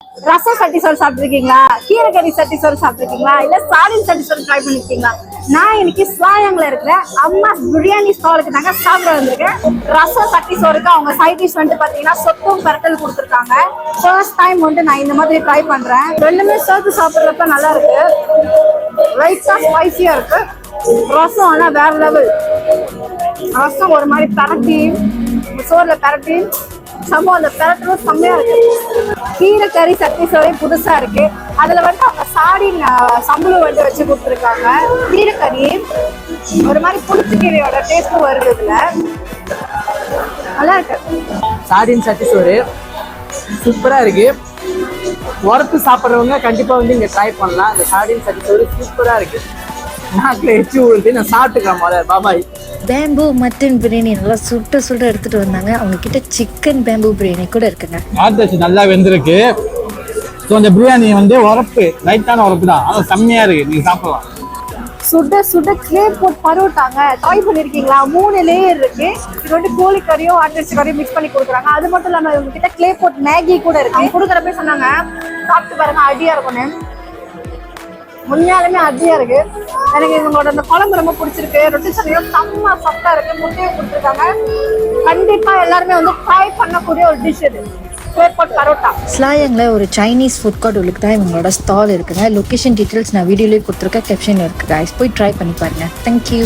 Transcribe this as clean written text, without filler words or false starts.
ரசம் சட்டி சோறு சாப்பிட்டுருக்கீங்களா? கீரைக்கறி சட்டி சோறு சாப்பிட்டுருக்கீங்களா? இல்ல சாலின் சட்டி சோறு ட்ரை பண்ணிருக்கீங்களா? நான் இன்னைக்கு ஸ்லாயங்ல இருக்கிற அம்மா பிரியாணி ஸ்டாலுக்கு தாங்க சாப்பிட வந்திருக்கேன். ரசம் சட்டி சோறுக்கு அவங்க சைட் டிஷ் வந்து பாத்தீங்கன்னா சொத்தும் பரட்டல் கொடுத்துருக்காங்க. ஃபர்ஸ்ட் டைம் வந்து நான் இந்த மாதிரி ட்ரை பண்றேன். ரெண்டுமே சேர்த்து சாப்பிட்றப்ப நல்லா இருக்கு. லைட்டா ஸ்பைசியா இருக்கு. ரசம் ஆனா வேற லெவல். ரசம் ஒரு மாதிரி பரட்டி சோறுல பரட்டி அந்த பெரட்டலும் செம்மையா இருக்கு. கீரை கறி சட்டி சோறு புதுசா இருக்கு. அதுல வந்து அவங்க சாடின் சம்பளம் வந்து வச்சு கொடுத்துருக்காங்க. கீரை கறி ஒரு மாதிரி புளிச்ச கீரையோட டேஸ்டும் வருது. இதுல நல்லா இருக்கு. சாடின் சட்டி சோறு சூப்பரா இருக்கு. உரத்து சாப்பிட்றவங்க கண்டிப்பா வந்து இங்க ட்ரை பண்ணலாம். இந்த சாடின் சட்டி சோறு சூப்பரா இருக்கு. நாக்குல எச்சி ஊழுது. நான் சாப்பிட்டுக்கலாம் முதல்ல. பாபாய். பேம்பு மட்டன் பிரியாணி நல்லா சுட்ட எடுத்துட்டு வந்தாங்க. அவங்க கிட்ட சிக்கன் பேம்பு பிரியாணி கூட இருக்குங்க. ஆட்டச்சு நல்லா வெந்திருக்கு. ஸோ இந்த பிரியாணி வந்து உரப்பு லைட்டான உரப்பு தான், ஆனால் செம்மையா இருக்கு. நீங்க சாப்பிடலாம். சுட சுட கிளே போட் பரோட்டாங்க. ட்ரை பண்ணிருக்கீங்களா? 3 லேயர் இருக்கு. இது வந்து கோழி கறியும் ஆட்டரிசி கறியும் மிக்ஸ் பண்ணி கொடுக்குறாங்க. அது மட்டும் இல்லாம இவங்க கிட்ட கிளே போட் மேகி கூட இருக்கு. அவங்க கொடுக்குறப்ப சொன்னாங்க சாப்பிட்டு பாருங்க அடியா இருக்கும்னு. உண்மையாலுமே அடியா இருக்கு. எனக்கு இவங்களோட அந்த குழம்பு ரொம்ப பிடிச்சிருக்கு. ரொட்டி சமையல் செம்ம சாஃப்டா இருக்கு. முட்டையும் கொடுத்துருக்காங்க. கண்டிப்பா எல்லாருமே வந்து ட்ரை பண்ணக்கூடிய ஒரு டிஷ் இது. பரோட்டா. ஸ்லாயங்ல ஒரு சைனீஸ் ஃபுட் கோர்ட் உள்ளுக்கு தான் இவங்களோட ஸ்டால் இருக்குங்க. லொகேஷன் டீட்டெயில்ஸ் நான் வீடியோலயே கொடுத்துருக்கேன், கேப்ஷன்ல இருக்கு. கைஸ் போய் ட்ரை பண்ணி பாருங்க. தேங்க்யூ.